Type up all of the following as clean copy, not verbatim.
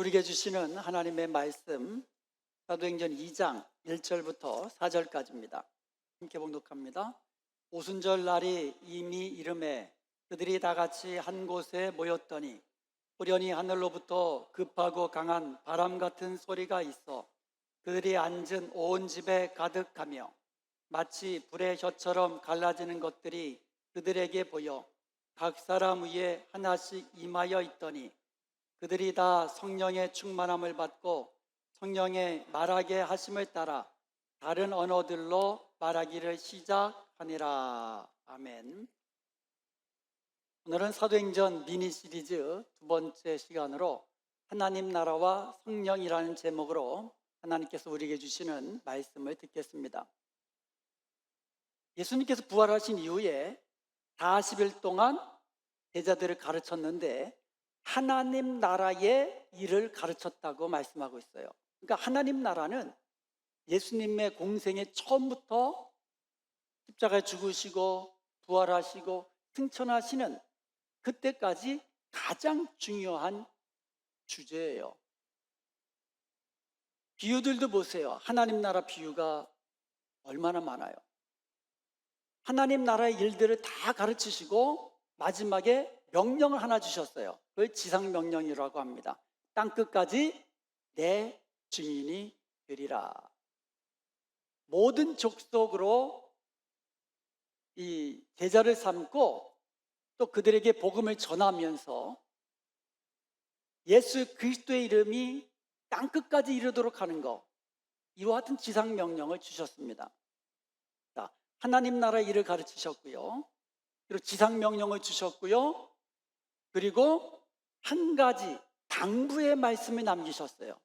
우리에게 주시는 하나님의 말씀 사도행전 2장 1절부터 4절까지입니다. 함께 봉독합니다. 오순절 날이 이미 이름에 그들이 다 같이 한 곳에 모였더니 호련히 하늘로부터 급하고 강한 바람 같은 소리가 있어 그들이 앉은 온 집에 가득하며 마치 불의 혀처럼 갈라지는 것들이 그들에게 보여 각 사람 위에 하나씩 임하여 있더니 그들이 다 성령의 충만함을 받고 성령의 말하게 하심을 따라 다른 언어들로 말하기를 시작하니라. 아멘. 오늘은 사도행전 미니 시리즈 두 번째 시간으로 하나님 나라와 성령이라는 제목으로 하나님께서 우리에게 주시는 말씀을 듣겠습니다. 예수님께서 부활하신 이후에 40일 동안 제자들을 가르쳤는데 하나님 나라의 일을 가르쳤다고 말씀하고 있어요. 그러니까 하나님 나라는 예수님의 공생의 처음부터 십자가에 죽으시고 부활하시고 승천하시는 그때까지 가장 중요한 주제예요. 비유들도 보세요. 하나님 나라 비유가 얼마나 많아요. 하나님 나라의 일들을 다 가르치시고 마지막에 명령을 하나 주셨어요. 그걸 지상명령이라고 합니다. 땅끝까지 내 증인이 되리라. 모든 족속으로 이 제자를 삼고 또 그들에게 복음을 전하면서 예수 그리스도의 이름이 땅끝까지 이르도록 하는 것, 이와 같은 지상명령을 주셨습니다. 자, 하나님 나라의 일을 가르치셨고요. 그리고 지상명령을 주셨고요. 그리고 한 가지 당부의 말씀을 남기셨어요.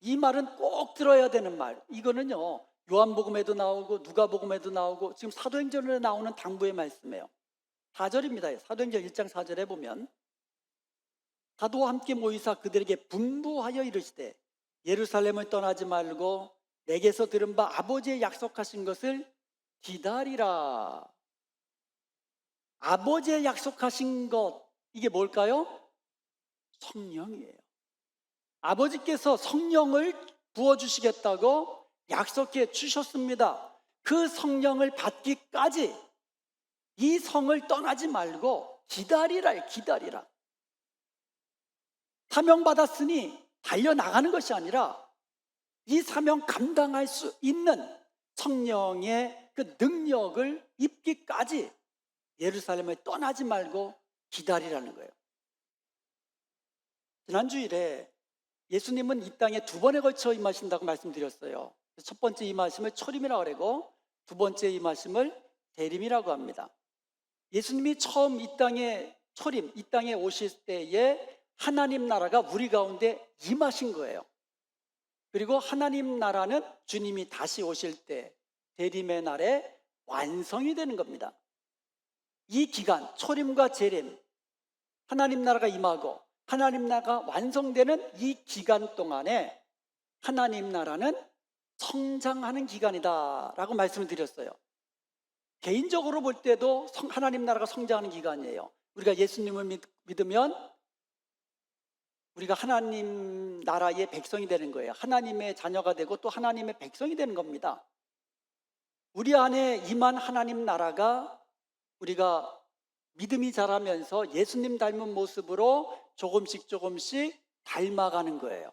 이 말은 꼭 들어야 되는 말. 이거는요, 요한복음에도 나오고 누가복음에도 나오고 지금 사도행전에 나오는 당부의 말씀이에요. 4절입니다. 사도행전 1장 4절에 보면 사도와 함께 모이사 그들에게 분부하여 이르시되 예루살렘을 떠나지 말고 내게서 들은 바 아버지의 약속하신 것을 기다리라. 아버지의 약속하신 것, 이게 뭘까요? 성령이에요. 아버지께서 성령을 부어주시겠다고 약속해 주셨습니다. 그 성령을 받기까지 이 성을 떠나지 말고 기다리라. 사명받았으니 달려나가는 것이 아니라 이 사명 감당할 수 있는 성령의 그 능력을 입기까지 예루살렘을 떠나지 말고 기다리라는 거예요. 지난주일에 예수님은 이 땅에 두 번에 걸쳐 임하신다고 말씀드렸어요. 첫 번째 임하심을 초림이라고 그러고 두 번째 임하심을 재림이라고 합니다. 예수님이 처음 이 땅에 초림, 이 땅에 오실 때에 하나님 나라가 우리 가운데 임하신 거예요. 그리고 하나님 나라는 주님이 다시 오실 때 재림의 날에 완성이 되는 겁니다. 이 기간, 초림과 재림, 하나님 나라가 임하고 하나님 나라가 완성되는 이 기간 동안에 하나님 나라는 성장하는 기간이다라고 말씀을 드렸어요. 개인적으로 볼 때도 하나님 나라가 성장하는 기간이에요. 우리가 예수님을 믿으면 우리가 하나님 나라의 백성이 되는 거예요. 하나님의 자녀가 되고 또 하나님의 백성이 되는 겁니다. 우리 안에 임한 하나님 나라가 우리가 믿음이 자라면서 예수님 닮은 모습으로 조금씩 닮아가는 거예요.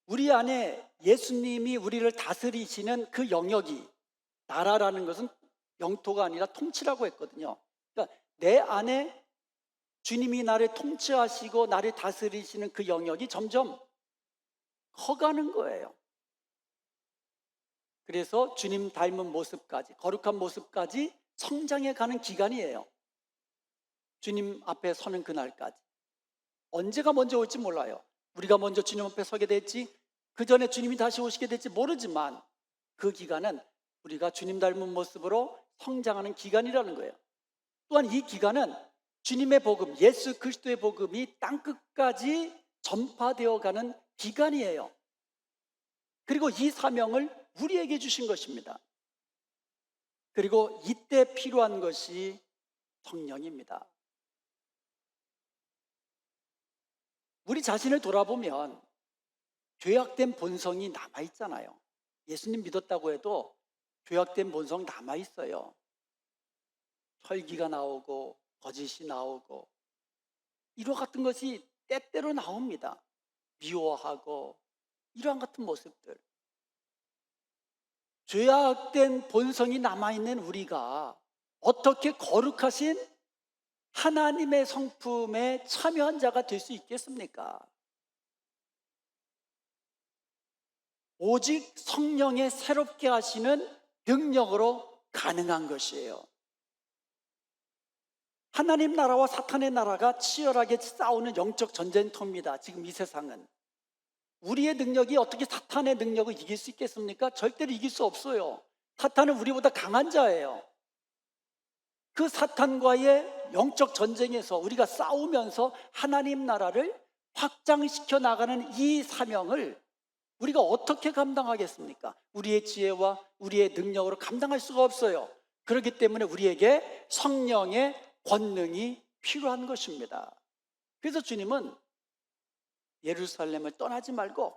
우리 안에 예수님이 우리를 다스리시는 그 영역이, 나라라는 것은 영토가 아니라 통치라고 했거든요. 그러니까 내 안에 주님이 나를 통치하시고 나를 다스리시는 그 영역이 점점 커가는 거예요. 그래서 주님 닮은 모습까지, 거룩한 모습까지 성장해 가는 기간이에요. 주님 앞에 서는 그날까지. 언제가 먼저 올지 몰라요. 우리가 먼저 주님 앞에 서게 될지, 그 전에 주님이 다시 오시게 될지 모르지만 그 기간은 우리가 주님 닮은 모습으로 성장하는 기간이라는 거예요. 또한 이 기간은 주님의 복음, 예수 그리스도의 복음이 땅끝까지 전파되어 가는 기간이에요. 그리고 이 사명을 우리에게 주신 것입니다. 그리고 이때 필요한 것이 성령입니다. 우리 자신을 돌아보면 죄악된 본성이 남아있잖아요. 예수님 믿었다고 해도 죄악된 본성 남아있어요. 혈기가 나오고 거짓이 나오고 이와 같은 것이 때때로 나옵니다. 미워하고 이러한 같은 모습들. 죄악된 본성이 남아있는 우리가 어떻게 거룩하신 하나님의 성품에 참여한 자가 될 수 있겠습니까? 오직 성령의 새롭게 하시는 능력으로 가능한 것이에요. 하나님 나라와 사탄의 나라가 치열하게 싸우는 영적 전쟁터입니다. 지금 이 세상은. 우리의 능력이 어떻게 사탄의 능력을 이길 수 있겠습니까? 절대로 이길 수 없어요. 사탄은 우리보다 강한 자예요. 그 사탄과의 영적 전쟁에서 우리가 싸우면서 하나님 나라를 확장시켜 나가는 이 사명을 우리가 어떻게 감당하겠습니까? 우리의 지혜와 우리의 능력으로 감당할 수가 없어요. 그렇기 때문에 우리에게 성령의 권능이 필요한 것입니다. 그래서 주님은 예루살렘을 떠나지 말고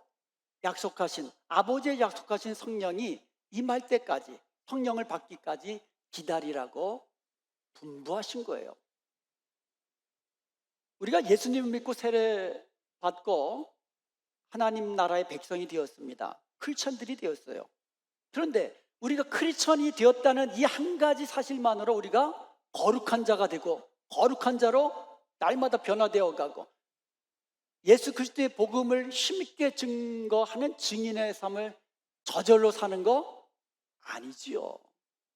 아버지의 약속하신 성령이 임할 때까지, 성령을 받기까지 기다리라고 분부하신 거예요. 우리가 예수님을 믿고 세례 받고 하나님 나라의 백성이 되었습니다. 크리스천들이 되었어요. 그런데 우리가 크리스천이 되었다는 이 한 가지 사실만으로 우리가 거룩한 자가 되고 거룩한 자로 날마다 변화되어 가고 예수 그리스도의 복음을 힘있게 증거하는 증인의 삶을 저절로 사는 거 아니지요.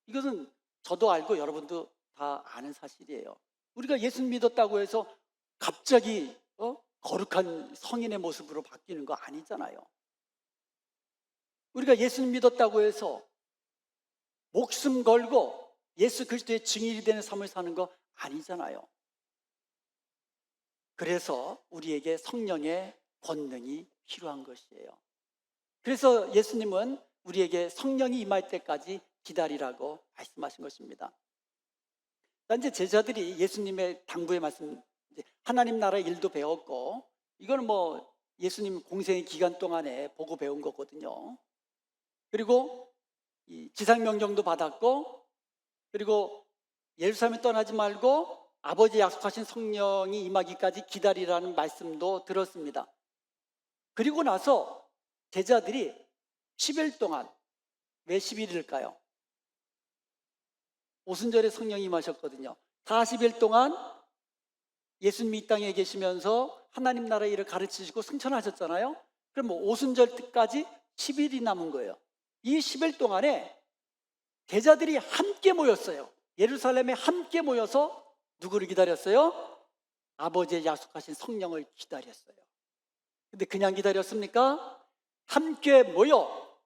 이것은 저도 알고 여러분도 다 아는 사실이에요. 우리가 예수 믿었다고 해서 갑자기 거룩한 성인의 모습으로 바뀌는 거 아니잖아요. 우리가 예수 믿었다고 해서 목숨 걸고 예수 그리스도의 증인이 되는 삶을 사는 거 아니잖아요. 그래서 우리에게 성령의 권능이 필요한 것이에요. 그래서 예수님은 우리에게 성령이 임할 때까지 기다리라고 말씀하신 것입니다. 이제 제자들이 예수님의 당부의 말씀, 하나님 나라의 일도 배웠고, 이거는 예수님 공생의 기간 동안에 보고 배운 거거든요. 그리고 지상명령도 받았고, 그리고 예루살렘에 떠나지 말고 아버지 약속하신 성령이 임하기까지 기다리라는 말씀도 들었습니다. 그리고 나서 제자들이 10일 동안, 왜 10일일까요? 오순절에 성령이 임하셨거든요. 40일 동안 예수님이 이 땅에 계시면서 하나님 나라의 일을 가르치시고 승천하셨잖아요. 그럼 오순절 때까지 10일이 남은 거예요. 이 10일 동안에 제자들이 함께 모였어요. 예루살렘에 함께 모여서 누구를 기다렸어요? 아버지의 약속하신 성령을 기다렸어요. 근데 그냥 기다렸습니까? 함께 모여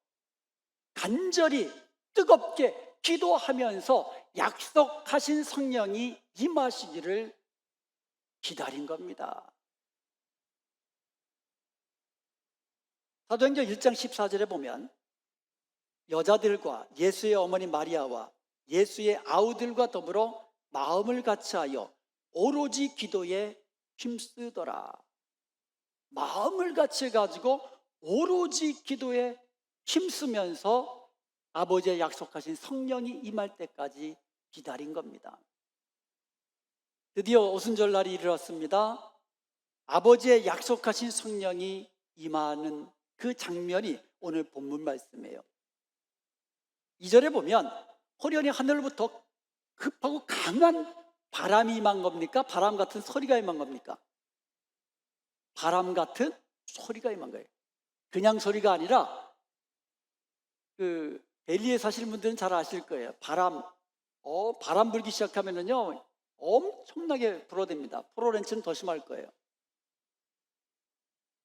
간절히 뜨겁게 기도하면서 약속하신 성령이 임하시기를 기다린 겁니다. 사도행전 1장 14절에 보면 여자들과 예수의 어머니 마리아와 예수의 아우들과 더불어 마음을 같이하여 오로지 기도에 힘쓰더라. 마음을 같이해가지고 오로지 기도에 힘쓰면서 아버지의 약속하신 성령이 임할 때까지 기다린 겁니다. 드디어 오순절 날이 이르렀습니다. 아버지의 약속하신 성령이 임하는 그 장면이 오늘 본문 말씀이에요. 2절에 보면 호련히 하늘부터 급하고 강한 바람이 임한 겁니까? 바람 같은 소리가 임한 겁니까? 바람 같은 소리가 임한 거예요. 그냥 소리가 아니라 벨리에 사시는 분들은 잘 아실 거예요. 바람 불기 시작하면은요 엄청나게 불어댑니다. 프로렌치는 더 심할 거예요.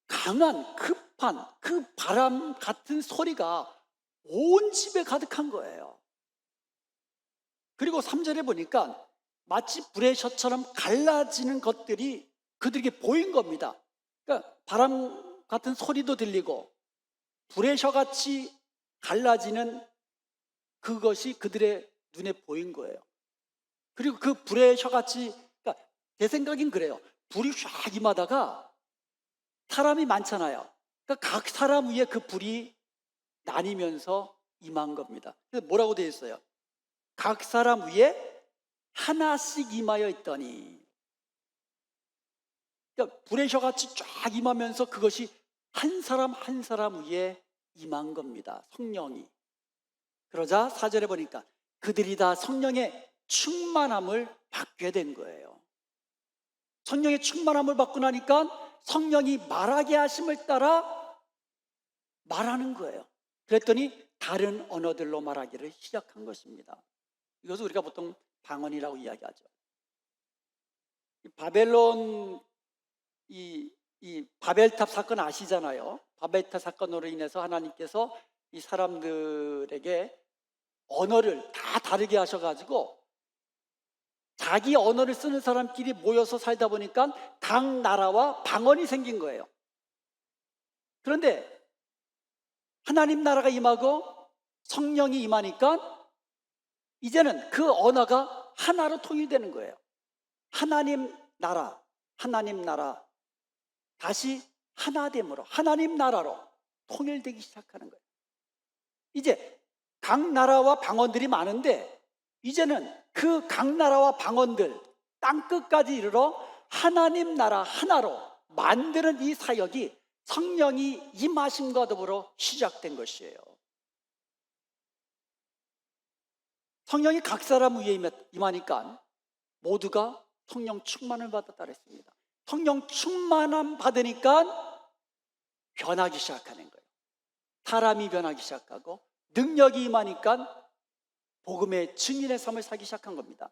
강한 급한 그 바람 같은 소리가 온 집에 가득한 거예요. 그리고 3절에 보니까 마치 불의 셔처럼 갈라지는 것들이 그들에게 보인 겁니다. 그러니까 바람 같은 소리도 들리고 불의 셔같이 갈라지는 그것이 그들의 눈에 보인 거예요. 그리고 그 불의 셔같이, 그러니까 제 생각엔 그래요. 불이 쫙 임하다가 사람이 많잖아요. 그러니까 각 사람 위에 그 불이 나뉘면서 임한 겁니다. 그래서 뭐라고 되어 있어요? 각 사람 위에 하나씩 임하여 있더니. 그러니까 불의 혀같이 쫙 임하면서 그것이 한 사람 한 사람 위에 임한 겁니다. 성령이. 그러자 4절에 보니까 그들이 다 성령의 충만함을 받게 된 거예요. 성령의 충만함을 받고 나니까 성령이 말하게 하심을 따라 말하는 거예요. 그랬더니 다른 언어들로 말하기를 시작한 것입니다. 이것을 우리가 보통 방언이라고 이야기하죠. 바벨론 이 바벨탑 사건 아시잖아요. 바벨탑 사건으로 인해서 하나님께서 이 사람들에게 언어를 다 다르게 하셔가지고 자기 언어를 쓰는 사람끼리 모여서 살다 보니까 각 나라와 방언이 생긴 거예요. 그런데 하나님 나라가 임하고 성령이 임하니까 이제는 그 언어가 하나로 통일되는 거예요. 하나님 나라 다시 하나됨으로 하나님 나라로 통일되기 시작하는 거예요. 이제 각 나라와 방언들이 많은데 이제는 그 각 나라와 방언들 땅끝까지 이르러 하나님 나라 하나로 만드는 이 사역이 성령이 임하심과 더불어 시작된 것이에요. 성령이 각 사람 위에 임하니까 모두가 성령 충만을 받았다 그랬습니다. 성령 충만함 받으니까 변하기 시작하는 거예요. 사람이 변하기 시작하고 능력이 임하니까 복음의 증인의 삶을 살기 시작한 겁니다.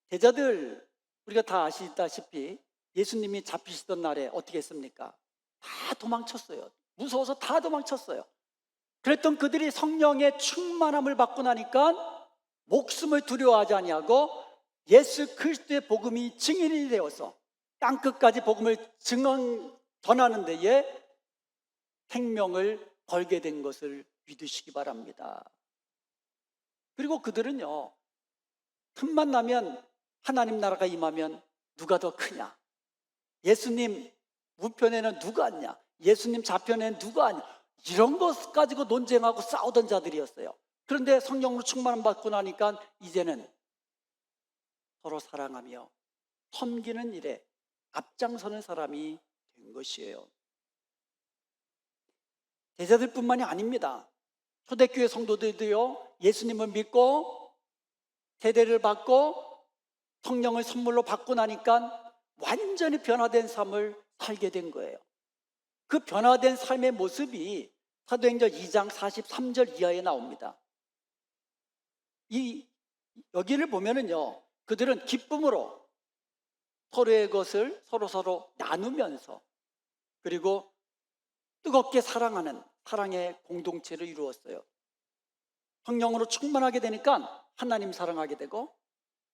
제자들 우리가 다 아시다시피 예수님이 잡히시던 날에 어떻게 했습니까? 다 도망쳤어요. 무서워서 다 도망쳤어요. 그랬던 그들이 성령의 충만함을 받고 나니까 목숨을 두려워하지 아니하고 예수 그리스도의 복음이 증인이 되어서 땅끝까지 복음을 전하는 데에 생명을 걸게 된 것을 믿으시기 바랍니다. 그리고 그들은요, 틈만 나면 하나님 나라가 임하면 누가 더 크냐? 예수님 우편에는 누가 왔냐? 예수님 좌편에는 누가 왔냐? 이런 것 가지고 논쟁하고 싸우던 자들이었어요. 그런데 성령으로 충만함 받고 나니까 이제는 서로 사랑하며 섬기는 일에 앞장서는 사람이 된 것이에요. 제자들뿐만이 아닙니다. 초대교회 성도들도요, 예수님을 믿고 세례를 받고 성령을 선물로 받고 나니까 완전히 변화된 삶을 살게 된 거예요. 그 변화된 삶의 모습이 사도행전 2장 43절 이하에 나옵니다. 여기를 보면은요, 그들은 기쁨으로 서로의 것을 서로 나누면서 그리고 뜨겁게 사랑하는 사랑의 공동체를 이루었어요. 성령으로 충만하게 되니까 하나님 사랑하게 되고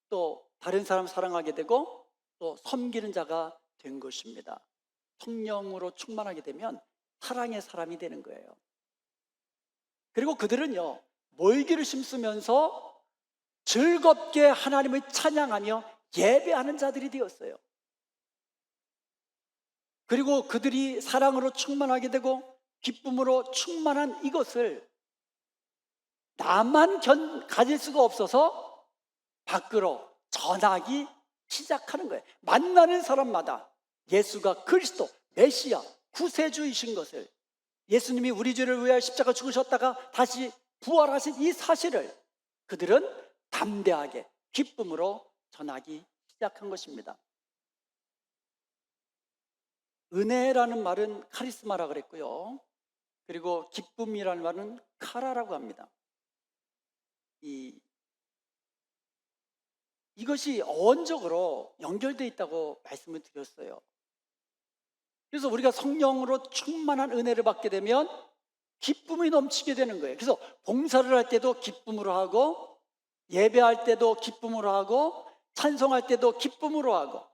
또 다른 사람 사랑하게 되고 또 섬기는 자가 된 것입니다. 성령으로 충만하게 되면 사랑의 사람이 되는 거예요. 그리고 그들은요, 모이기를 심쓰면서 즐겁게 하나님을 찬양하며 예배하는 자들이 되었어요. 그리고 그들이 사랑으로 충만하게 되고 기쁨으로 충만한 이것을 나만 가질 수가 없어서 밖으로 전하기 시작하는 거예요. 만나는 사람마다 예수가 그리스도, 메시아, 구세주이신 것을, 예수님이 우리 죄를 위하여 십자가 죽으셨다가 다시 부활하신 이 사실을 그들은 담대하게 기쁨으로 전하기 시작한 것입니다. 은혜라는 말은 카리스마라 그랬고요. 그리고 기쁨이라는 말은 카라라고 합니다. 이것이 어원적으로 연결되어 있다고 말씀을 드렸어요. 그래서 우리가 성령으로 충만한 은혜를 받게 되면 기쁨이 넘치게 되는 거예요. 그래서 봉사를 할 때도 기쁨으로 하고 예배할 때도 기쁨으로 하고 찬송할 때도 기쁨으로 하고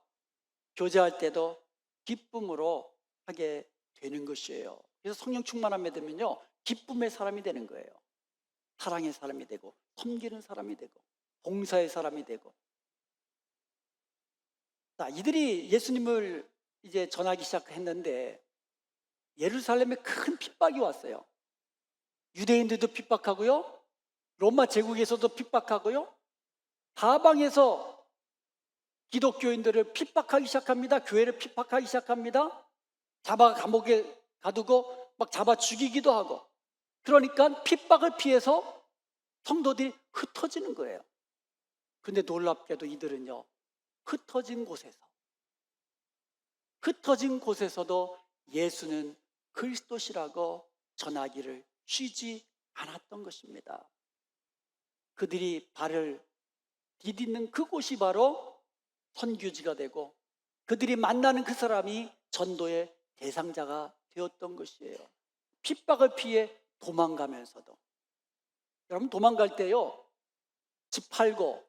교제할 때도 기쁨으로 하게 되는 것이에요. 그래서 성령 충만함에 되면요, 기쁨의 사람이 되는 거예요. 사랑의 사람이 되고 섬기는 사람이 되고 봉사의 사람이 되고. 자, 이들이 예수님을 이제 전하기 시작했는데 예루살렘에 큰 핍박이 왔어요. 유대인들도 핍박하고요, 로마 제국에서도 핍박하고요, 사방에서 기독교인들을 핍박하기 시작합니다. 교회를 핍박하기 시작합니다. 잡아 감옥에 가두고 막 잡아 죽이기도 하고. 그러니까 핍박을 피해서 성도들이 흩어지는 거예요. 근데 놀랍게도 이들은요, 흩어진 곳에서도 예수는 그리스도시라고 전하기를 쉬지 않았던 것입니다. 그들이 발을 디딛는 그곳이 바로 선교지가 되고, 그들이 만나는 그 사람이 전도의 대상자가 되었던 것이에요. 핍박을 피해 도망가면서도. 여러분, 도망갈 때요, 집 팔고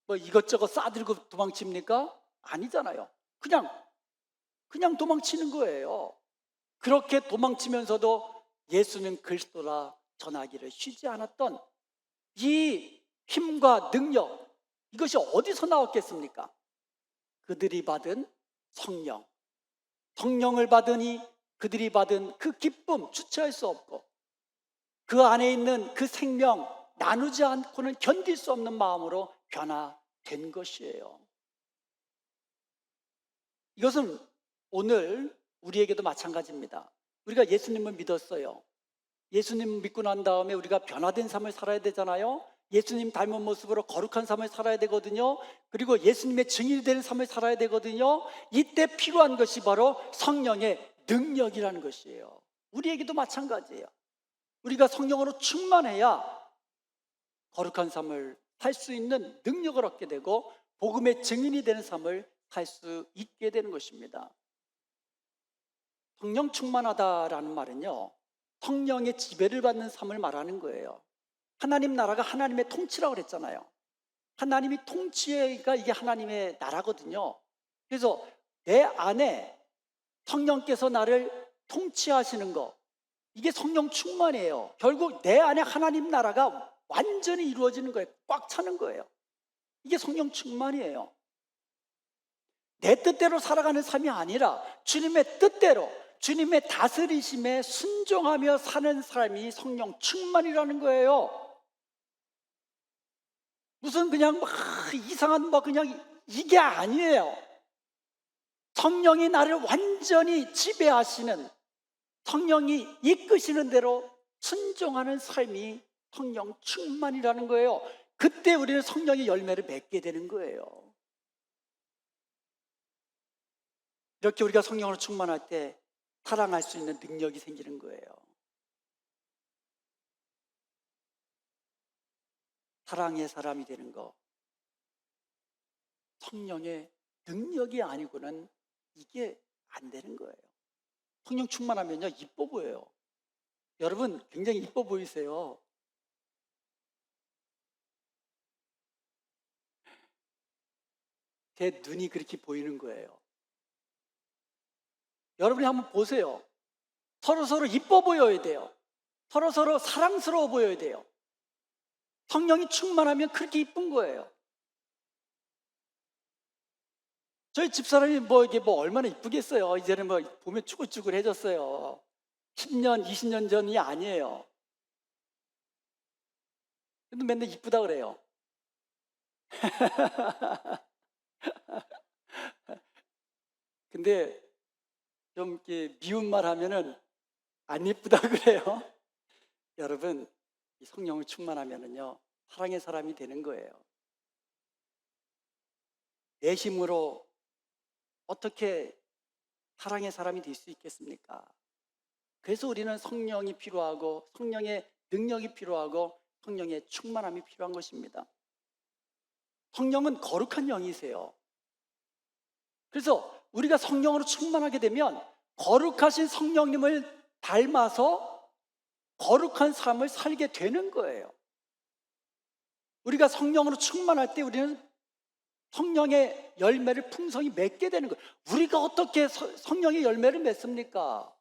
뭐 이것저것 싸들고 도망칩니까? 아니잖아요. 그냥 도망치는 거예요. 그렇게 도망치면서도 예수는 그리스도라 전하기를 쉬지 않았던 이 힘과 능력, 이것이 어디서 나왔겠습니까? 그들이 받은 성령을 받으니 그들이 받은 그 기쁨 주체할 수 없고, 그 안에 있는 그 생명 나누지 않고는 견딜 수 없는 마음으로 변화된 것이에요. 이것은 오늘 우리에게도 마찬가지입니다. 우리가 예수님을 믿었어요. 예수님 믿고 난 다음에 우리가 변화된 삶을 살아야 되잖아요. 예수님 닮은 모습으로 거룩한 삶을 살아야 되거든요. 그리고 예수님의 증인이 되는 삶을 살아야 되거든요. 이때 필요한 것이 바로 성령의 능력이라는 것이에요. 우리에게도 마찬가지예요. 우리가 성령으로 충만해야 거룩한 삶을 살 수 있는 능력을 얻게 되고 복음의 증인이 되는 삶을 살 수 있게 되는 것입니다. 성령 충만하다라는 말은요, 성령의 지배를 받는 삶을 말하는 거예요. 하나님 나라가 하나님의 통치라고 그랬잖아요. 하나님이 통치가 이게 하나님의 나라거든요. 그래서 내 안에 성령께서 나를 통치하시는 거, 이게 성령 충만이에요. 결국 내 안에 하나님 나라가 완전히 이루어지는 거예요. 꽉 차는 거예요. 이게 성령 충만이에요. 내 뜻대로 살아가는 삶이 아니라 주님의 뜻대로, 주님의 다스리심에 순종하며 사는 사람이 성령 충만이라는 거예요. 무슨 그냥 막 이상한 그냥 이게 아니에요. 성령이 나를 완전히 지배하시는, 성령이 이끄시는 대로 순종하는 삶이 성령 충만이라는 거예요. 그때 우리는 성령의 열매를 맺게 되는 거예요. 이렇게 우리가 성령으로 충만할 때 사랑할 수 있는 능력이 생기는 거예요. 사랑의 사람이 되는 거, 성령의 능력이 아니고는 이게 안 되는 거예요. 성령 충만하면요, 이뻐 보여요. 여러분 굉장히 이뻐 보이세요. 제 눈이 그렇게 보이는 거예요. 여러분이 한번 보세요. 서로 이뻐 보여야 돼요. 서로 사랑스러워 보여야 돼요. 성령이 충만하면 그렇게 이쁜 거예요. 저희 집사람이 이게 얼마나 이쁘겠어요. 이제는 보면 쭈글쭈글해졌어요. 10년, 20년 전이 아니에요. 근데 맨날 이쁘다 그래요. 근데 좀 이렇게 미운 말 하면은 안 이쁘다 그래요. 여러분, 이 성령을 충만하면은요, 사랑의 사람이 되는 거예요. 내 힘으로 어떻게 사랑의 사람이 될 수 있겠습니까? 그래서 우리는 성령이 필요하고 성령의 능력이 필요하고 성령의 충만함이 필요한 것입니다. 성령은 거룩한 영이세요. 그래서 우리가 성령으로 충만하게 되면 거룩하신 성령님을 닮아서 거룩한 삶을 살게 되는 거예요. 우리가 성령으로 충만할 때 우리는 성령의 열매를 풍성히 맺게 되는 거예요. 우리가 어떻게 성령의 열매를 맺습니까?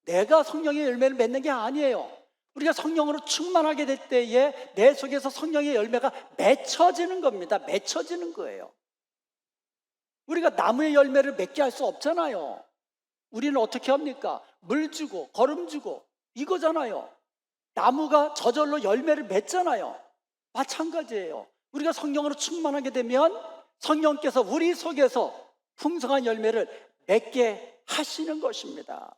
내가 성령의 열매를 맺는 게 아니에요. 우리가 성령으로 충만하게 될 때에 내 속에서 성령의 열매가 맺혀지는 겁니다. 맺혀지는 거예요. 우리가 나무의 열매를 맺게 할 수 없잖아요. 우리는 어떻게 합니까? 물 주고 거름 주고 이거잖아요. 나무가 저절로 열매를 맺잖아요. 마찬가지예요. 우리가 성령으로 충만하게 되면 성령께서 우리 속에서 풍성한 열매를 맺게 하시는 것입니다.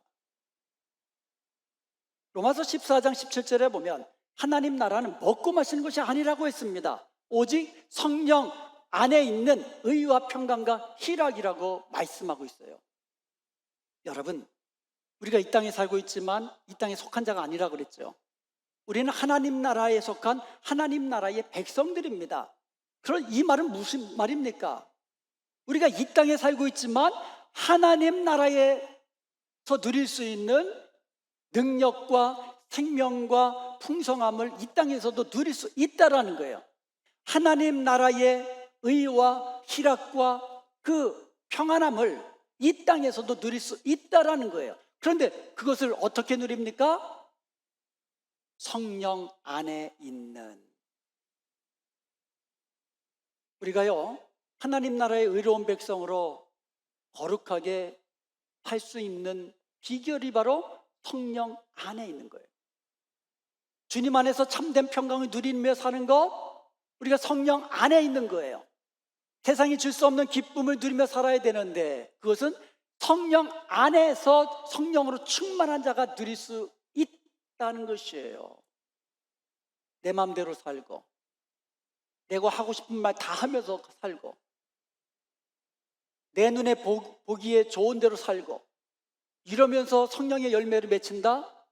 로마서 14장 17절에 보면 하나님 나라는 먹고 마시는 것이 아니라고 했습니다. 오직 성령 안에 있는 의와 평강과 희락이라고 말씀하고 있어요. 여러분, 우리가 이 땅에 살고 있지만 이 땅에 속한 자가 아니라고 그랬죠. 우리는 하나님 나라에 속한 하나님 나라의 백성들입니다. 그럼 이 말은 무슨 말입니까? 우리가 이 땅에 살고 있지만 하나님 나라에서 누릴 수 있는 능력과 생명과 풍성함을 이 땅에서도 누릴 수 있다라는 거예요. 하나님 나라의 의와 희락과 그 평안함을 이 땅에서도 누릴 수 있다라는 거예요. 그런데 그것을 어떻게 누립니까? 성령 안에 있는, 우리가요 하나님 나라의 의로운 백성으로 거룩하게 할 수 있는 비결이 바로 성령 안에 있는 거예요. 주님 안에서 참된 평강을 누리며 사는 것, 우리가 성령 안에 있는 거예요. 세상이 줄 수 없는 기쁨을 누리며 살아야 되는데 그것은 성령 안에서 성령으로 충만한 자가 누릴 수 있다는 것이에요. 내 마음대로 살고 내가 하고 싶은 말 다 하면서 살고 내 눈에 보기에 좋은 대로 살고 이러면서 성령의 열매를 맺힌다?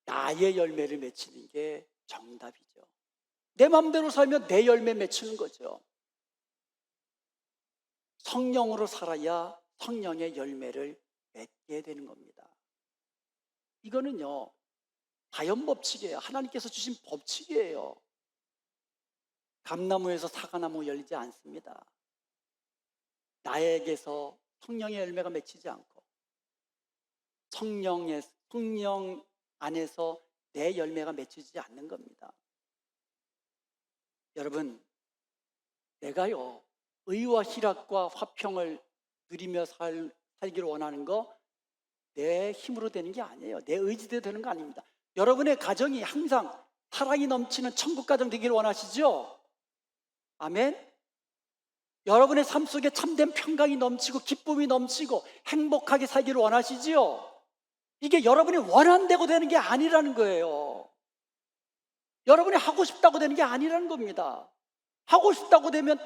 나의 열매를 맺히는 게 정답이죠. 내 마음대로 살면 내 열매 맺히는 거죠. 성령으로 살아야 성령의 열매를 맺게 되는 겁니다. 이거는요 자연법칙이에요. 하나님께서 주신 법칙이에요. 감나무에서 사과나무 열리지 않습니다. 나에게서 성령의 열매가 맺히지 않고 성령 안에서 내 열매가 맺히지 않는 겁니다. 여러분, 내가요 의와 희락과 화평을 누리며 살기를 원하는 거 내 힘으로 되는 게 아니에요. 내 의지대로 되는 거 아닙니다. 여러분의 가정이 항상 사랑이 넘치는 천국 가정 되기를 원하시죠? 아멘. 여러분의 삶 속에 참된 평강이 넘치고 기쁨이 넘치고 행복하게 살기를 원하시지요? 이게 여러분이 원한다고 되는 게 아니라는 거예요. 여러분이 하고 싶다고 되는 게 아니라는 겁니다. 하고 싶다고 되면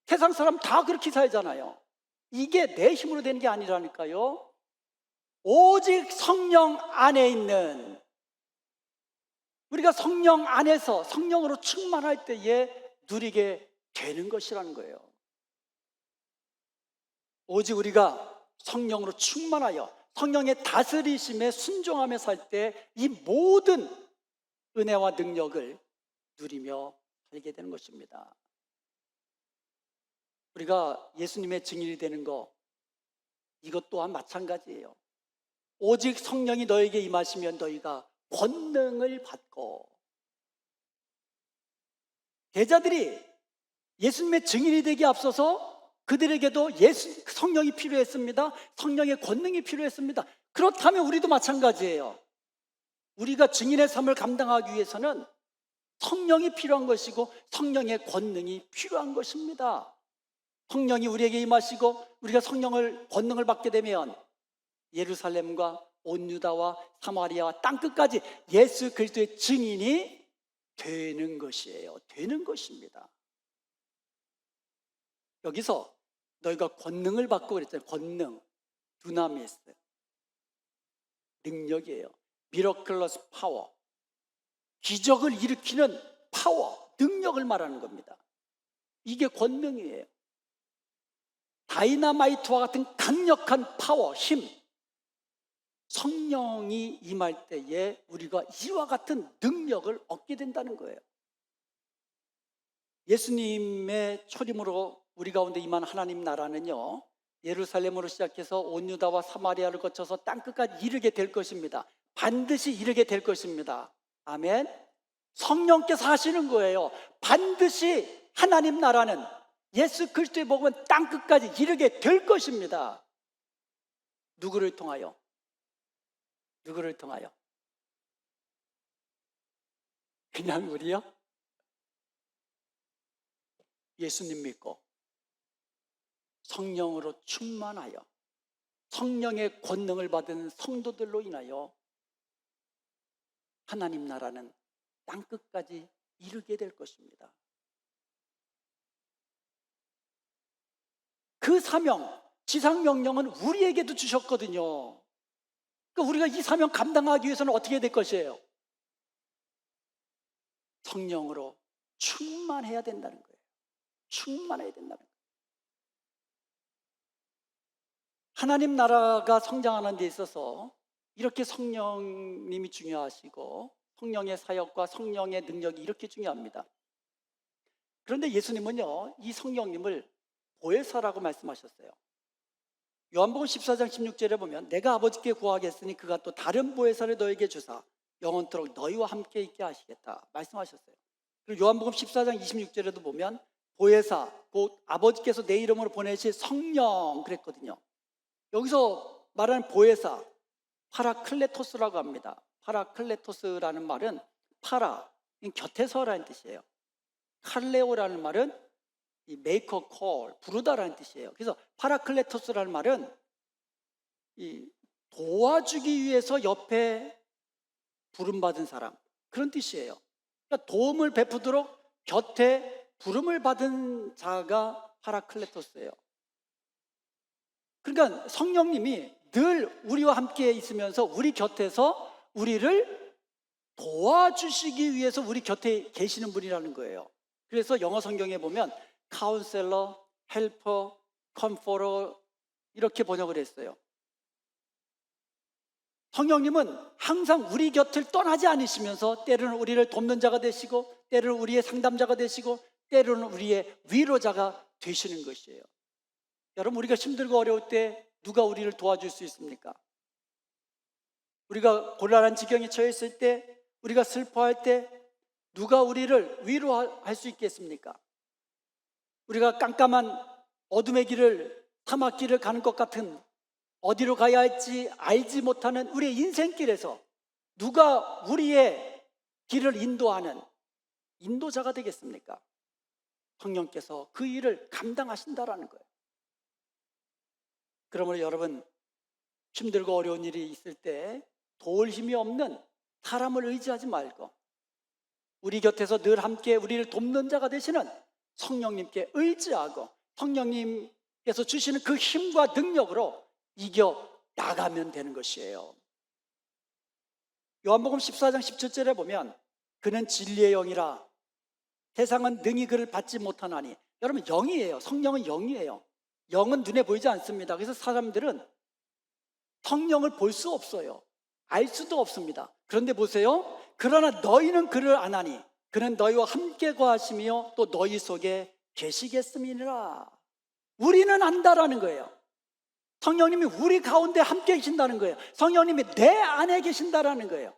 세상 사람 다 그렇게 살잖아요. 이게 내 힘으로 되는 게 아니라니까요. 오직 성령 안에 있는, 우리가 성령 안에서 성령으로 충만할 때에 누리게 되는 것이라는 거예요. 오직 우리가 성령으로 충만하여 성령의 다스리심에 순종하며 살 때 이 모든 은혜와 능력을 누리며 살게 되는 것입니다. 우리가 예수님의 증인이 되는 거, 이것 또한 마찬가지예요. 오직 성령이 너에게 임하시면 너희가 권능을 받고, 제자들이 예수님의 증인이 되기 앞서서 그들에게도 성령이 필요했습니다. 성령의 권능이 필요했습니다. 그렇다면 우리도 마찬가지예요. 우리가 증인의 삶을 감당하기 위해서는 성령이 필요한 것이고 성령의 권능이 필요한 것입니다. 성령이 우리에게 임하시고 우리가 권능을 받게 되면 예루살렘과 온 유다와 사마리아와 땅끝까지 예수 그리스도의 증인이 되는 것이에요. 되는 것입니다. 여기서 너희가 권능을 받고 그랬잖아요. 권능, 두나미스, 능력이에요. 미러클러스 파워, 기적을 일으키는 파워, 능력을 말하는 겁니다. 이게 권능이에요. 다이나마이트와 같은 강력한 파워, 힘, 성령이 임할 때에 우리가 이와 같은 능력을 얻게 된다는 거예요. 예수님의 초림으로 우리 가운데 임한 하나님 나라는요, 예루살렘으로 시작해서 온 유다와 사마리아를 거쳐서 땅끝까지 이르게 될 것입니다. 반드시 이르게 될 것입니다. 아멘. 성령께서 하시는 거예요. 반드시 하나님 나라는 예수 그리스도의 복음은 땅끝까지 이르게 될 것입니다. 누구를 통하여? 누구를 통하여? 그냥 우리요? 예수님 믿고 성령으로 충만하여 성령의 권능을 받은 성도들로 인하여 하나님 나라는 땅끝까지 이르게 될 것입니다. 그 사명, 지상명령은 우리에게도 주셨거든요. 그러니까 우리가 이 사명 감당하기 위해서는 어떻게 될 것이에요? 성령으로 충만해야 된다는 거예요. 충만해야 된다는 거예요. 하나님 나라가 성장하는 데 있어서 이렇게 성령님이 중요하시고 성령의 사역과 성령의 능력이 이렇게 중요합니다. 그런데 예수님은요, 이 성령님을 보혜사라고 말씀하셨어요. 요한복음 14장 16절에 보면 내가 아버지께 구하겠으니 그가 또 다른 보혜사를 너에게 주사 영원토록 너희와 함께 있게 하시겠다 말씀하셨어요. 그리고 요한복음 14장 26절에도 보면 보혜사, 곧 아버지께서 내 이름으로 보내실 성령 그랬거든요. 여기서 말하는 보혜사, 파라클레토스라고 합니다. 파라클레토스라는 말은 파라, 곁에서라는 뜻이에요. 칼레오라는 말은 이 make a call, 부르다라는 뜻이에요. 그래서 파라클레토스라는 말은 이 도와주기 위해서 옆에 부름받은 사람, 그런 뜻이에요. 그러니까 도움을 베푸도록 곁에 부름을 받은 자가 파라클레토스예요. 그러니까 성령님이 늘 우리와 함께 있으면서 우리 곁에서 우리를 도와주시기 위해서 우리 곁에 계시는 분이라는 거예요. 그래서 영어 성경에 보면 카운셀러, 헬퍼, 컴포터 이렇게 번역을 했어요. 성령님은 항상 우리 곁을 떠나지 않으시면서 때로는 우리를 돕는 자가 되시고 때로는 우리의 상담자가 되시고 때로는 우리의 위로자가 되시는 것이에요. 여러분, 우리가 힘들고 어려울 때 누가 우리를 도와줄 수 있습니까? 우리가 곤란한 지경에 처해 있을 때, 우리가 슬퍼할 때 누가 우리를 위로할 수 있겠습니까? 우리가 깜깜한 어둠의 길을, 사막길을 가는 것 같은 어디로 가야 할지 알지 못하는 우리의 인생길에서 누가 우리의 길을 인도하는 인도자가 되겠습니까? 성령께서 그 일을 감당하신다라는 거예요. 그러므로 여러분, 힘들고 어려운 일이 있을 때 도울 힘이 없는 사람을 의지하지 말고 우리 곁에서 늘 함께 우리를 돕는 자가 되시는 성령님께 의지하고 성령님께서 주시는 그 힘과 능력으로 이겨 나가면 되는 것이에요. 요한복음 14장 17절에 보면 그는 진리의 영이라 세상은 능히 그를 받지 못하나니, 여러분 영이에요. 성령은 영이에요. 영은 눈에 보이지 않습니다. 그래서 사람들은 성령을 볼 수 없어요. 알 수도 없습니다. 그런데 보세요. 그러나 너희는 그를 아나니 그는 너희와 함께 거하시며 또 너희 속에 계시겠음이니라. 우리는 안다라는 거예요. 성령님이 우리 가운데 함께 계신다는 거예요. 성령님이 내 안에 계신다라는 거예요.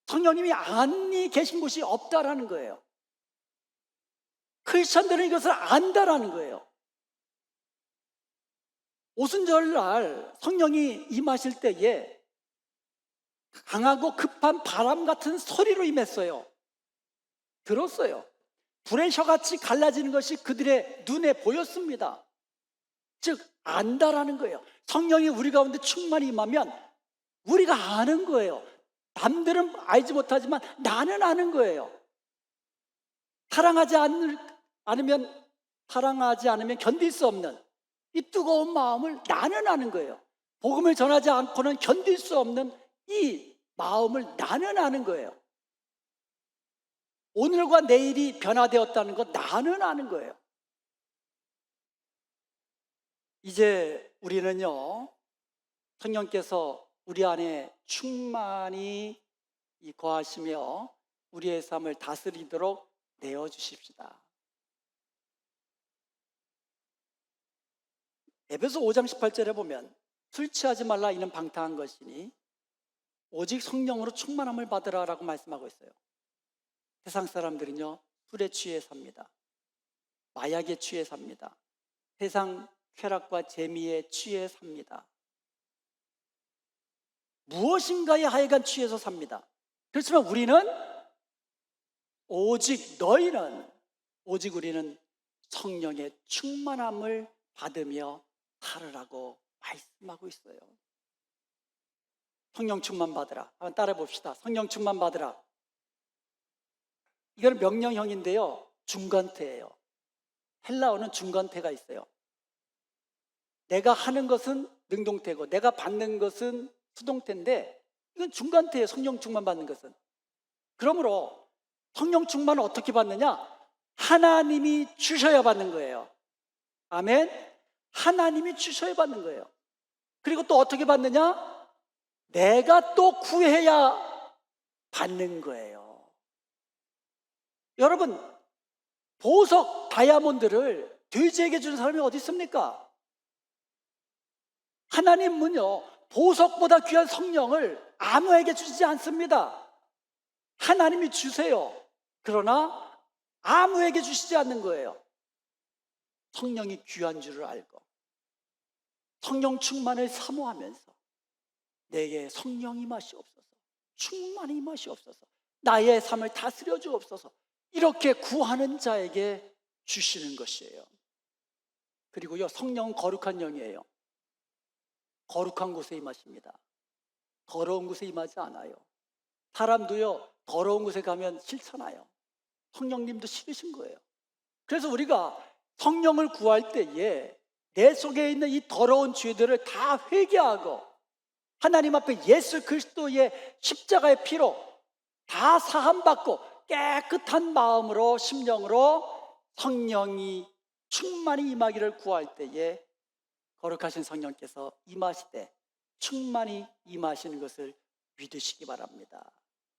성령님이 안에 계신 곳이 없다라는 거예요. 크리스천들은 이것을 안다라는 거예요. 오순절날 성령이 임하실 때에 강하고 급한 바람 같은 소리로 임했어요. 들었어요. 불의 혀같이 갈라지는 것이 그들의 눈에 보였습니다. 즉 안다라는 거예요. 성령이 우리 가운데 충만히 임하면 우리가 아는 거예요. 남들은 알지 못하지만 나는 아는 거예요. 사랑하지 않으면 견딜 수 없는 이 뜨거운 마음을 나는 아는 거예요. 복음을 전하지 않고는 견딜 수 없는 이 마음을 나는 아는 거예요. 오늘과 내일이 변화되었다는 것 나는 아는 거예요. 이제 우리는요, 성령께서 우리 안에 충만히 거하시며 우리의 삶을 다스리도록 내어주십시다. 에베소 5장 18절에 보면 술 취하지 말라 이는 방탕한 것이니 오직 성령으로 충만함을 받으라라고 말씀하고 있어요. 세상 사람들은요 술에 취해 삽니다. 마약에 취해 삽니다. 세상 쾌락과 재미에 취해 삽니다. 무엇인가에 하여간 취해서 삽니다. 그렇지만 오직 우리는 성령의 충만함을 받으며 살으라고 말씀하고 있어요. 성령 충만 받으라. 한번 따라해 봅시다. 성령 충만 받으라. 이건 명령형인데요, 중간태예요. 헬라어는 중간태가 있어요. 내가 하는 것은 능동태고 내가 받는 것은 수동태인데, 이건 중간태예요. 성령 충만 받는 것은. 그러므로 성령 충만을 어떻게 받느냐? 하나님이 주셔야 받는 거예요. 아멘. 하나님이 주셔야 받는 거예요. 그리고 또 어떻게 받느냐? 내가 또 구해야 받는 거예요. 여러분, 보석 다이아몬드를 돼지에게 주는 사람이 어디 있습니까? 하나님은요, 보석보다 귀한 성령을 아무에게 주지 않습니다. 하나님이 주세요. 그러나 아무에게 주시지 않는 거예요. 성령이 귀한 줄을 알고 성령 충만을 사모하면서 내게 성령이 마시옵소서, 충만히 마시옵소서, 나의 삶을 다스려 주옵소서, 이렇게 구하는 자에게 주시는 것이에요. 그리고요, 성령은 거룩한 영이에요. 거룩한 곳에 임하십니다. 더러운 곳에 임하지 않아요. 사람도요, 더러운 곳에 가면 싫잖아요. 성령님도 싫으신 거예요. 그래서 우리가 성령을 구할 때에 내 속에 있는 이 더러운 죄들을 다 회개하고 하나님 앞에 예수 그리스도의 십자가의 피로 다 사함받고 깨끗한 마음으로, 심령으로 성령이 충만히 임하기를 구할 때에 거룩하신 성령께서 임하시되 충만히 임하시는 것을 믿으시기 바랍니다.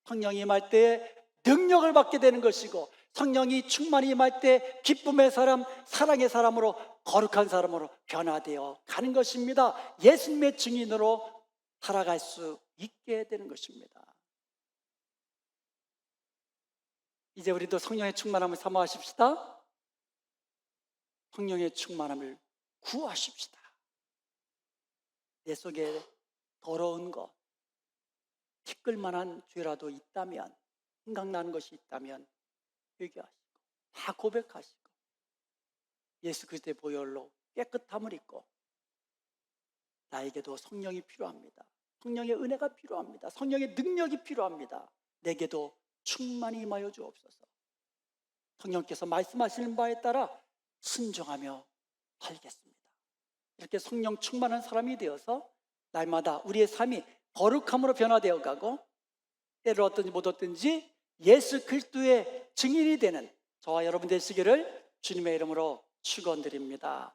성령이 임할 때에 능력을 받게 되는 것이고, 성령이 충만히 임할 때 기쁨의 사람, 사랑의 사람으로, 거룩한 사람으로 변화되어 가는 것입니다. 예수님의 증인으로 살아갈 수 있게 되는 것입니다. 이제 우리도 성령의 충만함을 사모하십시다. 성령의 충만함을 구하십시다. 내 속에 더러운 것, 티끌만한 죄라도 있다면, 생각나는 것이 있다면 회개하시고 다 고백하시고 예수 그리스도의 보혈로 깨끗함을 입고, 나에게도 성령이 필요합니다. 성령의 은혜가 필요합니다. 성령의 능력이 필요합니다. 내게도 충만히 임하여 주옵소서. 성령께서 말씀하시는 바에 따라 순종하며 살겠습니다. 이렇게 성령 충만한 사람이 되어서 날마다 우리의 삶이 거룩함으로 변화되어 가고, 때를 얻든지 못 얻든지 예수 그리스도의 증인이 되는 저와 여러분 되시기를 주님의 이름으로 축원드립니다.